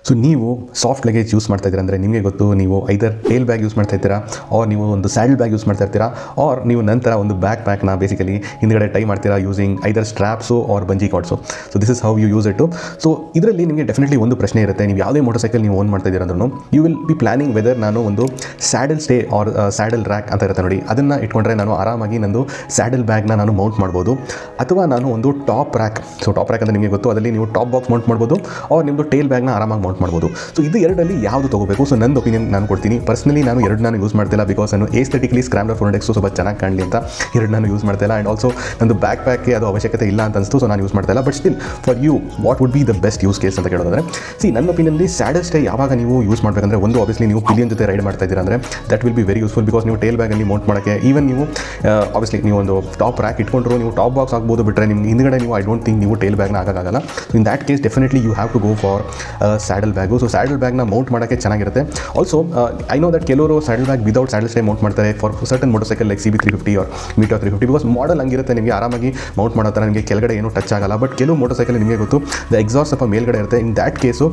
So ನೀವು soft luggage use ಮಾಡ್ತಾ ಇದ್ದೀರಾ ಅಂದರೆ ನಿಮಗೆ ಗೊತ್ತು, ನೀವು ಐದರ್ ಟೇಲ್ ಬ್ಯಾಗ್ ಯೂಸ್ ಮಾಡ್ತಾ ಇರ್ತೀರಾ, ಆರ್ ನೀವು ಒಂದು ಸ್ಯಾಡಲ್ ಬ್ಯಾಗ್ ಯೂಸ್ ಮಾಡ್ತಾ ಇರ್ತೀರಾ, ಆರ್ ನೀವು ನಂತರ ಒಂದು ಬ್ಯಾಕ್ ಪ್ಯಾಕ್ನ ಬೇಸಿಕಲಿ ಹಿಂದ್ಗಡೆ ಟೈ ಮಾಡ್ತೀರಾ using either straps or bungee cords. So this is how you use it. So ಇದರಲ್ಲಿ ನಿಮಗೆ ಡೆಫಿನೆಟ್ಲಿ ಒಂದು ಪ್ರಶ್ನೆ ಇರುತ್ತೆ, ನೀವು ಯಾವುದೇ ಮೋಟರ್ ಸೈಕಲ್ ನೀವು ಓನ್ ಮಾಡ್ತಾ ಇದ್ದೀರಾ ಅಂದ್ರೂ you will be planning whether ನಾನು ಒಂದು saddle stay or saddle rack ಅಂತ ಇರುತ್ತೆ ನೋಡಿ, ಅದನ್ನು ಇಟ್ಕೊಂಡ್ರೆ ನಾನು ಆರಾಮಾಗಿ ನಂದು ಸ್ಯಾಡಲ್ ಬ್ಯಾಗ್ನ ನಾನು ಮೌಂಟ್ ಮಾಡ್ಬೋದು, ಅಥವಾ ನಾನು ಒಂದು top rack. So top rack ಅಂದರೆ ನಿಮಗೆ ಗೊತ್ತು, ಅದರಲ್ಲಿ ನೀವು ಟಾಪ್ ಬಾಕ್ಸ್ ಮೌಂಟ್ ಮಾಡ್ಬೋದು, ಆರ್ ನಿಮ್ಮದು ಟೇಲ್ ಬ್ಯಾಗ್ನ ಆರಾಮಾಗಿ ಮೌಂಟ್ ಮಾಡ್ಬೋದು. ಸೊ ಇದು ಎರಡರಲ್ಲಿ ಯಾವುದು ತೊಗೋಬೇಕು? ಸೊ ನನ್ನ ಒಪಿನಿಯನ್ ನಾನು ಕೊಡ್ತೀನಿ. ಪರ್ಸ್ನಲಿ ನಾನು ನಾನು ಯೂಸ್ ಮಾಡ್ತಿಲ್ಲ, ಬಿಕಾಸ್ ನಾನು ಏಸ್ಥೆಟಿಕ್ಲಿ ಸ್ಕ್ರಾಂಬ್ಲರ್ 400X ಸ್ವಲ್ಪ ಚೆನ್ನಾಗಿ ಕಾಣಲಿ ಅಂತ ನಾನು ಯೂಸ್ ಮಾಡ್ತಾಯಿಲ್ಲ. ಆ್ಯಂಡ್ ಆಲ್ಸೋ ನಂದು ಬ್ಯಾಕ್ ಪ್ಯಾಕ್ಗೆ ಅದು ಅವಶ್ಯಕತೆ ಇಲ್ಲ ಅಂತ ಅನಿಸ್ತು, ಸೊ ನಾನು ಯೂಸ್ ಮಾಡ್ತಾಯಿಲ್ಲ. But still for you what would be the best use case ಅಂತ ಕೇಳೋದಾದ್ರೆ, ನನ್ನ ಒಪಿನಿಯನ್ಲಿ ಸ್ಯಾಡಲ್ ಸ್ಟೇ ಯಾವಾಗ ನೀವು ಯೂಸ್ ಮಾಡಬೇಕಂದ್ರೆ, ಒಂದು ಆಬ್ವಿಯಸ್ಲಿ ನೀವು ಪಿಲಿಯನ್ ಜೊತೆ ರೈಡ್ ಮಾಡ್ತಾ ಇದ್ದೀರಾ ಅಂದರೆ that will be very useful, because ನೀವು ಟೇಲ್ ಬ್ಯಾಗಲ್ಲಿ ಮೌಂಟ್ ಮಾಡೋಕ್ಕೆ ಈವನ್ ನೀವು ಆಬ್ವಿಯಸ್ಲಿ ನೀವು ಒಂದು ಟಾಪ್ ರ್ಯಾಕ್ ಇಟ್ಕೊಂಡ್ರು ನೀವು ಟಾಪ್ ಬಾಕ್ಸ್ ಆಗ್ಬೋದು, ಬಿಟ್ಟರೆ ನಿಮ್ಗೆ ಹಿಂದ್ಗಡೆ ನೀವು ಐ ಡೋಂಟ್ ಥಿಂಕ್ ನೀವು ಟೇಲ್ ಬ್ಯಾಗ್ನ ಆಗೋಕ್ಕಾಗಲ್ಲ. So in that case definitely you have to go for saddle bag. So saddle ಬ್ಯಾಗ್ನ ಮೌಂಟ್ ಮಾಡೋಕ್ಕೆ ಚೆನ್ನಾಗಿರುತ್ತೆ. ಆಲ್ಸೋ ಐ ನೋ ದಟ್ ಕೆಲವರು saddle bag without saddle stay mount ಮಾಡ್ತಾರೆ for certain motorcycle like CB350 or Meteor 350, because model ಹಂಗಿರುತ್ತೆ, ನಿಮಗೆ ಆರಾಮಾಗಿ Mount ಮಾಡೋ ಥರ ನಿಮಗೆ ಕೆಳಗಡೆ ಏನೂ ಟಚ್ ಆಗಲ್ಲ. ಬಟ್ ಕೆಲವು ಮೋಟರ್ ಸೈಕಲ್ ನಿಮಗೆ ಗೊತ್ತು ದ ಎಕ್ಸಾಸ್ಟ್ ಸ್ವಲ್ಪ ಮೇಲ್ಗಡೆ ಇರುತ್ತೆ. In that case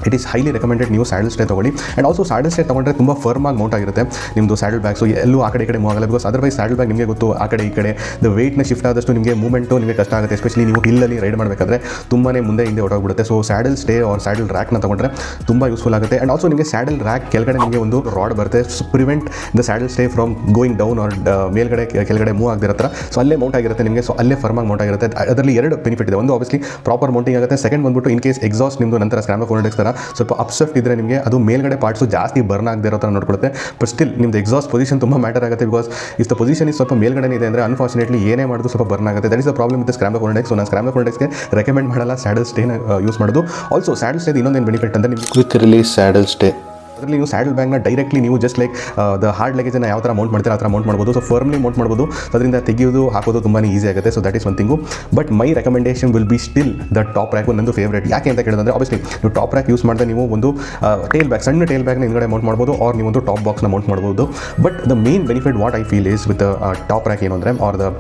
it is highly recommended ನೀವು ಸ್ಯಾಡಲ್ ಸ್ಟೇ ತೊಗೊಳ್ಳಿ. ಆ್ಯಂಡ್ ಆಲ್ಸೋ ಸ್ಯಾಡಲ್ ಸ್ಟೇ ತೊಗೊಂಡ್ರೆ ತುಂಬ ಫರ್ಮಾಗಿ ಮೌಂಟ್ ಆಗಿರುತ್ತೆ ನಿಮ್ಮದು ಸ್ಯಾಡಲ್ ಬ್ಯಾಗ್. ಸೊ ಎಲ್ಲೂ ಆ ಕಡೆ ಈ ಕಡೆ ಮೂವ್ ಆಗಲ್ಲ, ಬಿಕಾಸ್ ಅದರ್ವೈಸ್ ಸ್ಯಾಡಲ್ ಬ್ಯಾಗ್ ನಿಮಗೆ ಗೊತ್ತು ಆ ಕಡೆ ಈ ಕಡೆ ದ ವೆಯ್ಟ್ನ ಶಿಫ್ಟ್ ಆದಷ್ಟು ನಿಮಗೆ ಮೂವ್ಮೆಂಟು ನಿಮಗೆ ಕಷ್ಟ ಆಗುತ್ತೆ, ಎಸ್ಪೆಷಲಿ ನೀವು ಹಿಲ್ಲಲ್ಲಿ ರೈಡ್ ಮಾಡಬೇಕಾದ್ರೆ ತುಂಬಾ ಮುಂದೆ ಹಿಂದೆ ಹೊರಟೋಗ್ಬಿಡುತ್ತೆ. So saddle stay or saddle ರ್ಯಾಕ್ನ ತೊಗೊಂಡ್ರೆ ತುಂಬ ಯೂಸ್ಫುಲ್ ಆಗುತ್ತೆ. ಆ್ಯಂಡ್ ಆಲ್ಸೋ ನಿಮಗೆ ಸ್ಯಾಡಲ್ ರ್ಯಾಕ್ ಕೆಳಗಡೆ ನಿಮಗೆ ಒಂದು ರಾಡ್ ಬರುತ್ತೆ, prevent the saddle stay from going down or ಮೇಲ್ಗಡೆ ಕೆಳಗಡೆ ಮೂವ್ ಆಗದಿರೋ ಥರ. ಸೊ ಅಲ್ಲೇ ಮೌಂಟ್ ಆಗಿರುತ್ತೆ ನಿಮಗೆ, ಸೊ ಅಲ್ಲೇ ಫರ್ಮಾಗಿ ಮೌಂಟ್ ಆಗಿರುತ್ತೆ. ಅದರಲ್ಲಿ ಎರಡು ಬೆನಿಫಿಟ್ ಇದೆ, ಒಂದು ಆಬ್ವಿಯಸ್ಲಿ ಪ್ರಾಪರ್ ಮೌಂಟಿಂಗ್ ಆಗುತ್ತೆ, ಸೆಕೆಂಡ್ ಬಂದ್ಬಿಟ್ಟು ಇನ್ ಕೇಸ್ ಎಕ್ಸಾಸ್ಟ್ ನಿಮ್ಮದು ನಂತರ ಸ್ಕ್ರಾಂಬ್ಲರ್ 400X ಥರ ಸ್ವಲ್ಪ ಅಪ್ಸೆಫ್ಟ್ ಇದ್ದರೆ ನಿಮಗೆ ಅದು ಮೇಲ್ಗಡೆ ಪಾರ್ಟ್ಸು ಜಾಸ್ತಿ ಬರ್ನ್ ಆಗದೆ ಇರೋ ಥರ ನೋಡ್ಕೊಳುತ್ತೆ. ಬಟ್ ಸ್ಟಿಲ್ ನಿಮ್ದು ಎಕ್ಸಾಸ್ಟ್ ಪೊಸಿಷನ್ ತುಂಬ ಮ್ಯಾಟರ್ ಆಗುತ್ತೆ, because if the position is ಸ್ವಲ್ಪ ಮೇಲ್ಗಡೆ ಇದೆ ಅಂದರೆ ಅನ್ಫಾರ್ಚುನೇಟ್ಲಿ ಏನೇ ಮಾಡೋದು ಸ್ವಲ್ಪ ಬರ್ನ್ ಆಗುತ್ತೆ. That is the problem with ಸ್ಕ್ರಾಂಬ್ಲರ್ 400X. So ನಾನು ಸ್ಕ್ರಾಂಬ್ಲರ್ 400Xಗೆ ರೆಕಮೆಂಡ್ ಮಾಡಲ್ಲ ಸ್ಯಾಡಲ್ ಸ್ಟೇನ ಯೂಸ್ ಮಾಡೋದು. ಆಲ್ಸೋ ಸ್ಯಾಡಲ್ ಸ್ಟೇ ಇನ್ನೊಂದೇನು ಬೆನಿಫಿಟ್ ಅಂದರೆ ನಿಮಗೆ ಕ್ವಿಕ್ ರಿಲೀಸ್ ಸ್ಯಾಡಲ್ ಸ್ಟೇ. ಅದರಲ್ಲಿ ನೀವು ಸ್ಯಾಡಲ್ ಬ್ಯಾಗ್ನ ಡೈರೆಕ್ಟ್ಲಿ ನೀವು ಜಸ್ಟ್ ಲೈಕ್ ದ ಹಾರ್ಡ್ ಲಗೇಜನ್ನು ಯಾವ ಥರ ಮೌಂಟ್ ಮಾಡ್ತೀರಾ ಆ ಥರ ಮೌಂಟ್ ಮಾಡ್ಬೋದು. ಸೊ ಫರ್ಮ್ಲಿ ಮೌಂಟ್ ಮಾಡ್ಬೋದು, ಅದರಿಂದ ತೆಗೆಯೋದು ಹಾಕೋದು ತುಂಬಾ ಈಸಿ ಆಗುತ್ತೆ. So that is one thing. But my recommendation will be still the top rack. ನಂದು ಫೇವ್ರೇಟ್ ಯಾಕೆ ಅಂತ ಕೇಳಿದ್ರೆ, ಆಬ್ವಿಯಸ್ಲಿ ನೀವು ಟಾಪ್ ರ್ಯಾಕ್ ಯೂಸ್ ಮಾಡಿದ್ರೆ ನೀವು ಒಂದು ಟೇಲ್ ಬ್ಯಾಗ್, ಸಣ್ಣ ಟೇಲ್ ಬ್ಯಾಗ್ನ ಹಿಂದ್ಗಡೆ ಮೌಂಟ್ ಮಾಡ್ಬೋದು, ಆರ್ ನೀವು ಒಂದು ಟಾಪ್ ಬಾಕ್ಸ್ನ ಮೌಂಟ್ ಮಾಡ್ಬೋದು. But the main benefit what I feel is with top rack ಏನು ಅಂದರೆ, or the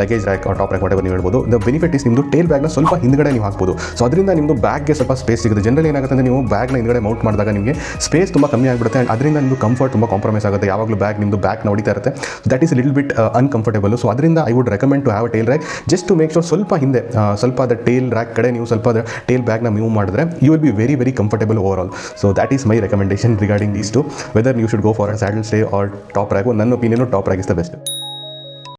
luggage rack or top rack whatever ನೀವು ಹೇಳ್ಬೋದು, ದ ಬೆನಿಫಿಟ್ ಇಸ್ ನಿಮ್ಮದು ಟೇಲ್ ಬ್ಯಾಗ್ನ ಸ್ವಲ್ಪ ಹಿಂದ್ಗಡೆ ನೀವು ಹಾಕ್ಬೋದು. ಸೊ ಅದರಿಂದ ನಿಮ್ಮದು ಬ್ಯಾಗ್ಗೆ ಸ್ವಲ್ಪ ಸ್ಪೇಸ್ ಸಿಗುತ್ತೆ. ಜನರಲ್ ಏನಾಗುತ್ತೆ ಅಂದರೆ, ನೀವು ಬ್ಯಾಗ್ನ ಹಿಂದ್ಗಡೆ ಮೌಂಟ್ ಮಾಡಿದಾಗ ನಿಮಗೆ ಸ್ಪೇಸ್ ತುಂಬ ಕಮ್ಮಿ ಆಗಿಬಿಡುತ್ತೆ, ಆ್ಯಂಡ್ ಅದರಿಂದ ನಿಮ್ಮದು ಕಂಫರ್ಟ್ ತುಂಬ ಕಾಂಪ್ರಮೈಸ್ ಆಗುತ್ತೆ. ಯಾವಾಗಲೂ ಬ್ಯಾಗ್ ನಿಮ್ಮದು ಬ್ಯಾಗ್ನ ಹೊಡಿತಾ ಇರುತ್ತೆ, that is little bit uncomfortable. So ಅದರಿಂದ I would recommend to have a tail rack, just to make sure ಸ್ವಲ್ಪ ಹಿಂದೆ ಸ್ವಲ್ಪ ದ ಟೇಲ್ ರ್ಯಾಕ್ ಕಡೆ ನೀವು ಸ್ವಲ್ಪ ಟೇಲ್ ಬ್ಯಾಗ್ನ ಮೂವ್ ಮಾಡಿದ್ರೆ you will be very very comfortable overall. So that is my recommendation regarding these two whether you should go for a saddle stay or top rack. ನನ್ನ opinion top rack is the best.